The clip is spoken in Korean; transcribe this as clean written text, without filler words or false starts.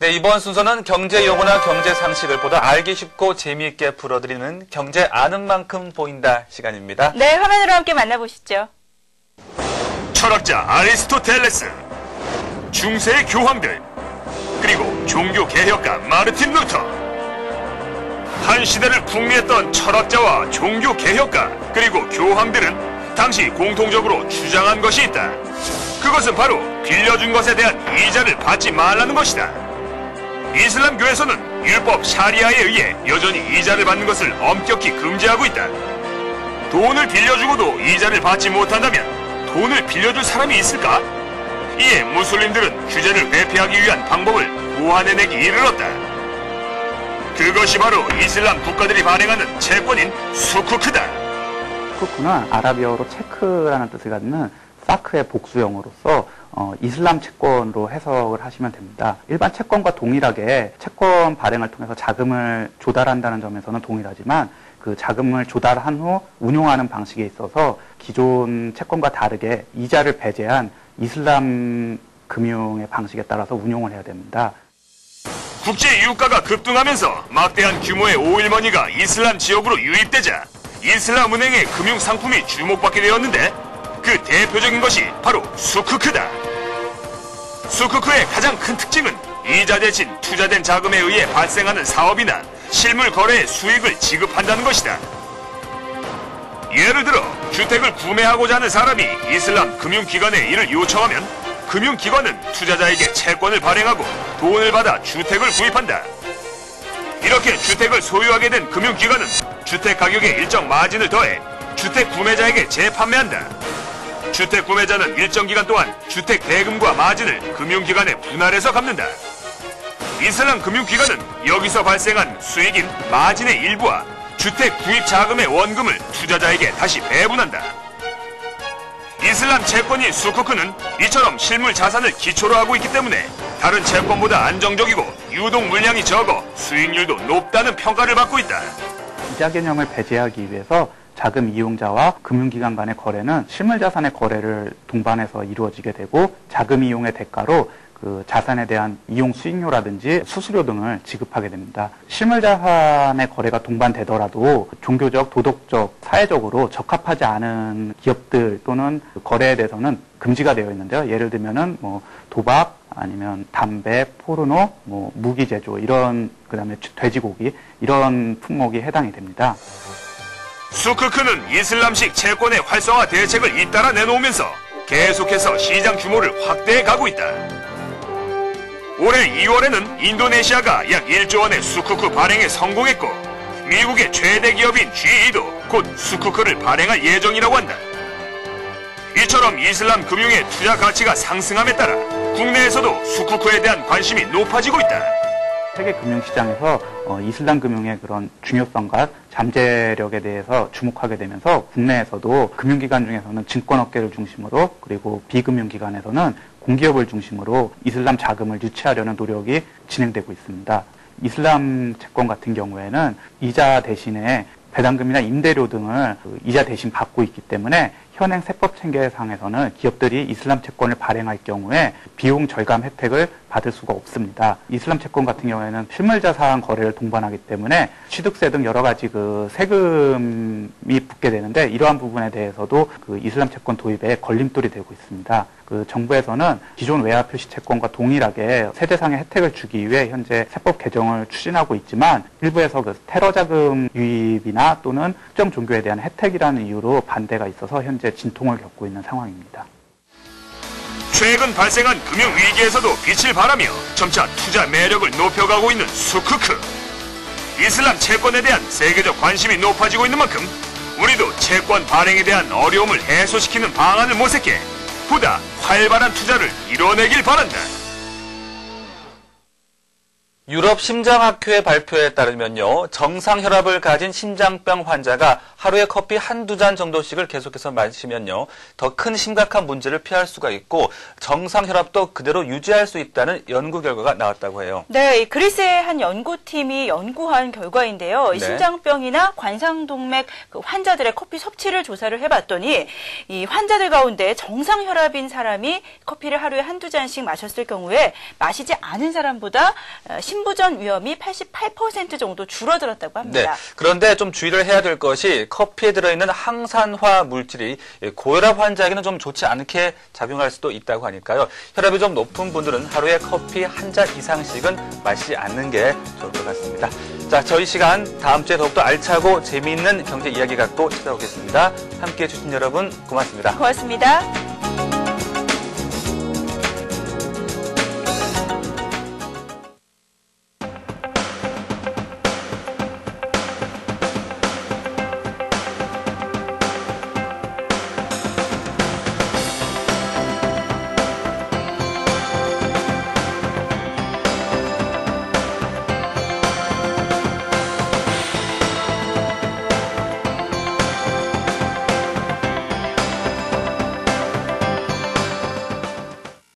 네, 이번 순서는 경제 용어나 경제 상식을 보다 알기 쉽고 재미있게 풀어드리는 경제 아는 만큼 보인다 시간입니다. 네, 화면으로 함께 만나보시죠. 철학자 아리스토텔레스, 중세의 교황들, 그리고 종교 개혁가 마르틴 루터. 한 시대를 풍미했던 철학자와 종교 개혁가 그리고 교황들은 당시 공통적으로 주장한 것이 있다. 그것은 바로 빌려준 것에 대한 이자를 받지 말라는 것이다. 이슬람교에서는 율법 샤리아에 의해 여전히 이자를 받는 것을 엄격히 금지하고 있다. 돈을 빌려주고도 이자를 받지 못한다면 돈을 빌려줄 사람이 있을까? 이에 무슬림들은 규제를 회피하기 위한 방법을 고안해내기 이르렀다. 그것이 바로 이슬람 국가들이 발행하는 채권인 수쿠크다. 수쿠크는 아라비어로 체크라는 뜻을 갖는 사크의 복수형으로서 이슬람 채권으로 해석을 하시면 됩니다. 일반 채권과 동일하게 채권 발행을 통해서 자금을 조달한다는 점에서는 동일하지만 그 자금을 조달한 후 운용하는 방식에 있어서 기존 채권과 다르게 이자를 배제한 이슬람 금융의 방식에 따라서 운용을 해야 됩니다. 국제 유가가 급등하면서 막대한 규모의 오일머니가 이슬람 지역으로 유입되자 이슬람 은행의 금융 상품이 주목받게 되었는데 그 대표적인 것이 바로 수쿠크다. 수쿠크의 가장 큰 특징은 이자 대신 투자된 자금에 의해 발생하는 사업이나 실물 거래의 수익을 지급한다는 것이다. 예를 들어 주택을 구매하고자 하는 사람이 이슬람 금융기관에 이를 요청하면 금융기관은 투자자에게 채권을 발행하고 돈을 받아 주택을 구입한다. 이렇게 주택을 소유하게 된 금융기관은 주택 가격에 일정 마진을 더해 주택 구매자에게 재판매한다. 주택 구매자는 일정 기간 동안 주택 대금과 마진을 금융기관에 분할해서 갚는다. 이슬람 금융기관은 여기서 발생한 수익인 마진의 일부와 주택 구입 자금의 원금을 투자자에게 다시 배분한다. 이슬람 채권인 수쿠크는 이처럼 실물 자산을 기초로 하고 있기 때문에 다른 채권보다 안정적이고 유동 물량이 적어 수익률도 높다는 평가를 받고 있다. 이자 개념을 배제하기 위해서 자금 이용자와 금융기관 간의 거래는 실물자산의 거래를 동반해서 이루어지게 되고 자금 이용의 대가로 그 자산에 대한 이용 수익료라든지 수수료 등을 지급하게 됩니다. 실물자산의 거래가 동반되더라도 종교적, 도덕적, 사회적으로 적합하지 않은 기업들 또는 거래에 대해서는 금지가 되어 있는데요. 예를 들면은 도박, 아니면 담배, 포르노, 무기 제조 이런 그다음에 돼지고기 이런 품목이 해당이 됩니다. 수쿠크는 이슬람식 채권의 활성화 대책을 잇따라 내놓으면서 계속해서 시장 규모를 확대해 가고 있다. 올해 2월에는 인도네시아가 약 1조 원의 수쿠크 발행에 성공했고 미국의 최대 기업인 GE도 곧 수쿠크를 발행할 예정이라고 한다. 이처럼 이슬람 금융의 투자 가치가 상승함에 따라 국내에서도 수쿠크에 대한 관심이 높아지고 있다. 세계 금융시장에서 이슬람 금융의 그런 중요성과 잠재력에 대해서 주목하게 되면서 국내에서도 금융기관 중에서는 증권업계를 중심으로 그리고 비금융기관에서는 공기업을 중심으로 이슬람 자금을 유치하려는 노력이 진행되고 있습니다. 이슬람 채권 같은 경우에는 이자 대신에 배당금이나 임대료 등을 이자 대신 받고 있기 때문에 현행 세법 체계상에서는 기업들이 이슬람 채권을 발행할 경우에 비용 절감 혜택을 받을 수가 없습니다. 이슬람 채권 같은 경우에는 실물자산 거래를 동반하기 때문에 취득세 등 여러 가지 그 세금이 붙게 되는데 이러한 부분에 대해서도 그 이슬람 채권 도입에 걸림돌이 되고 있습니다. 그 정부에서는 기존 외화 표시 채권과 동일하게 세대상의 혜택을 주기 위해 현재 세법 개정을 추진하고 있지만 일부에서 그 테러 자금 유입이나 또는 특정 종교에 대한 혜택이라는 이유로 반대가 있어서 현재 진통을 겪고 있는 상황입니다. 최근 발생한 금융위기에서도 빛을 발하며 점차 투자 매력을 높여가고 있는 수쿠크. 이슬람 채권에 대한 세계적 관심이 높아지고 있는 만큼 우리도 채권 발행에 대한 어려움을 해소시키는 방안을 모색해 보다 활발한 투자를 이뤄내길 바란다. 유럽 심장학회의 발표에 따르면요, 정상 혈압을 가진 심장병 환자가 하루에 커피 한두 잔 정도씩을 계속해서 마시면요, 더 큰 심각한 문제를 피할 수가 있고 정상 혈압도 그대로 유지할 수 있다는 연구 결과가 나왔다고 해요. 네, 이 그리스의 한 연구팀이 연구한 결과인데요. 이 네. 심장병이나 관상동맥 그 환자들의 커피 섭취를 조사를 해봤더니 이 환자들 가운데 정상 혈압인 사람이 커피를 하루에 한두 잔씩 마셨을 경우에 마시지 않은 사람보다 심부전 위험이 88% 정도 줄어들었다고 합니다. 네. 그런데 좀 주의를 해야 될 것이 커피에 들어있는 항산화 물질이 고혈압 환자에게는 좀 좋지 않게 작용할 수도 있다고 하니까요. 혈압이 좀 높은 분들은 하루에 커피 한 잔 이상씩은 마시지 않는 게 좋을 것 같습니다. 자, 저희 시간 다음 주에 더욱더 알차고 재미있는 경제 이야기 갖고 찾아오겠습니다. 함께해 주신 여러분 고맙습니다. 고맙습니다.